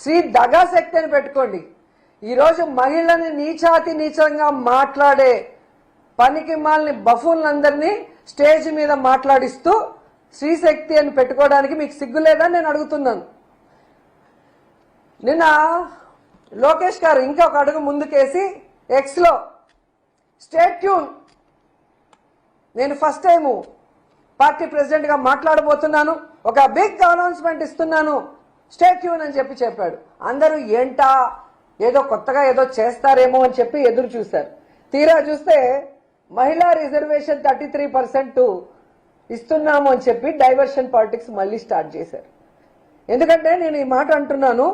శ్రీ దగా శక్తి అని పెట్టుకోండి. ఈరోజు మహిళని నీచాతి నీచంగా మాట్లాడే పనికి మాలిన బఫూన్లందరినీ స్టేజ్ మీద మాట్లాడిస్తూ శ్రీశక్తి అని పెట్టుకోవడానికి మీకు సిగ్గు లేదని నేను అడుగుతున్నాను. నిన్న లోకేష్ గారు ఇంకా ఒక అడుగు ముందుకేసి ఎక్స్లో స్టేట్ ట్యూన్, నేను ఫస్ట్ టైము పార్టీ ప్రెసిడెంట్గా మాట్లాడబోతున్నాను, ఒక బిగ్ అనౌన్స్మెంట్ ఇస్తున్నాను, స్టేట్ ట్యూన్ అని చెప్పాడు. అందరూ ఏంటా ఏదో కొత్తగా ఏదో చేస్తారేమో అని చెప్పి ఎదురు చూశారు. తీరా చూస్తే మహిళా రిజర్వేషన్ 33% ఇస్తున్నాము అని చెప్పి డైవర్షన్ పాలిటిక్స్ మళ్ళీ స్టార్ట్ చేశారు. ఎందుకంటే నేను ఈ మాట అంటున్నాను,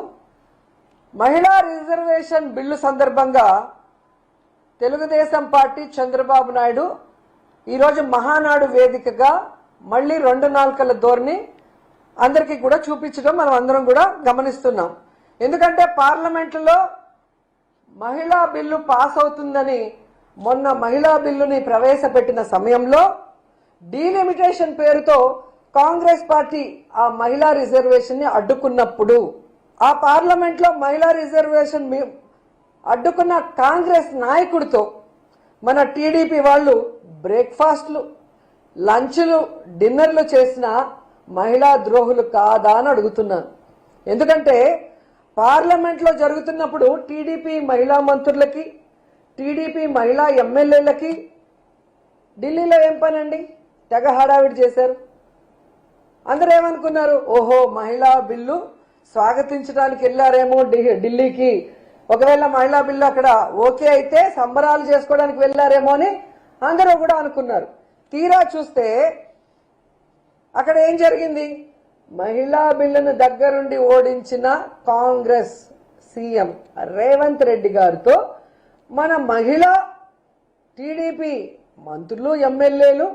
మహిళా రిజర్వేషన్ బిల్లు సందర్భంగా తెలుగుదేశం పార్టీ చంద్రబాబు నాయుడు ఈరోజు మహానాడు వేదికగా మళ్ళీ 2 నాలుకల ధోరణి అందరికీ కూడా చూపించడం మనం అందరం కూడా గమనిస్తున్నాం. ఎందుకంటే పార్లమెంటులో మహిళా బిల్లు పాస్ అవుతుందని మొన్న మహిళా బిల్లుని ప్రవేశపెట్టిన సమయంలో డీలిమిటేషన్ పేరుతో కాంగ్రెస్ పార్టీ ఆ మహిళా రిజర్వేషన్ ని అడ్డుకున్నప్పుడు, ఆ పార్లమెంట్ లో మహిళా రిజర్వేషన్ అడ్డుకున్న కాంగ్రెస్ నాయకుడితో మన టీడీపీ వాళ్ళు బ్రేక్ఫాస్ట్లు, లంచ్లు, డిన్నర్లు చేసిన మహిళా ద్రోహులు కాదా అని అడుగుతున్నాను. ఎందుకంటే పార్లమెంట్ లో జరుగుతున్నప్పుడు టీడీపీ మహిళా మంత్రులకి, టీడీపీ మహిళా ఎమ్మెల్యేలకి ఢిల్లీలో ఏం పనండి? తెగ హడావిడి చేశారు. అందరూ ఏమనుకున్నారు, ఓహో మహిళా బిల్లు స్వాగతించడానికి వెళ్లారేమో ఢిల్లీకి, ఒకవేళ మహిళా బిల్లు అక్కడ ఓకే అయితే సంబరాలు చేసుకోవడానికి వెళ్లారేమో అని అందరూ కూడా అనుకున్నారు. తీరా చూస్తే అక్కడ ఏం జరిగింది? మహిళా బిల్లును దగ్గరుండి ఓడించిన కాంగ్రెస్ సీఎం రేవంత్ రెడ్డి గారితో మన మహిళా టీడీపీ మంత్రులు, ఎమ్మెల్యేలు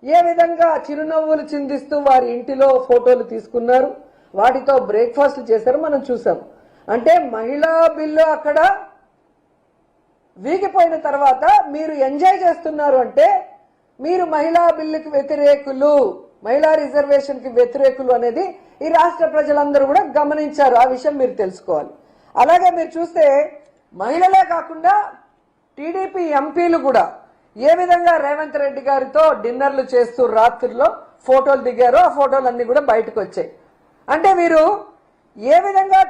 ఏ విధంగా చిరునవ్వులు చిందిస్తూ వారి ఇంటిలో ఫోటోలు తీసుకున్నారు, వాటితో బ్రేక్ఫాస్ట్ చేశారు, మనం చూసాం. అంటే మహిళా బిల్లు అక్కడ వీగిపోయిన తర్వాత మీరు ఎంజాయ్ చేస్తున్నారు అంటే మీరు మహిళా బిల్లుకి వ్యతిరేకులు, మహిళా రిజర్వేషన్ కి వ్యతిరేకులు అనేది ఈ రాష్ట్ర ప్రజలందరూ కూడా గమనించారు. ఆ విషయం మీరు తెలుసుకోవాలి. అలాగే మీరు చూస్తే మహిళలే కాకుండా టీడీపీ ఎంపీలు కూడా ఏ విధంగా రేవంత్ రెడ్డి గారితో డిన్నర్లు చేస్తూ రాత్రుల్లో ఫోటోలు దిగారో ఆ ఫోటోలన్నీ కూడా బయటకు వచ్చాయి. అంటే వీరు ఏ విధంగా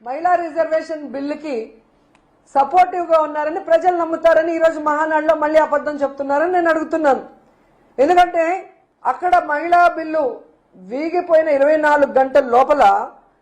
మహిళా రిజర్వేషన్ బిల్లుకి సపోర్టివ్ గా ఉన్నారని ప్రజలు నమ్ముతారని ఈరోజు మహానాడులో మళ్ళీ అబద్ధం చెప్తున్నారని నేను అడుగుతున్నాను. ఎందుకంటే అక్కడ మహిళా బిల్లు వీగిపోయిన 24 గంటల లోపల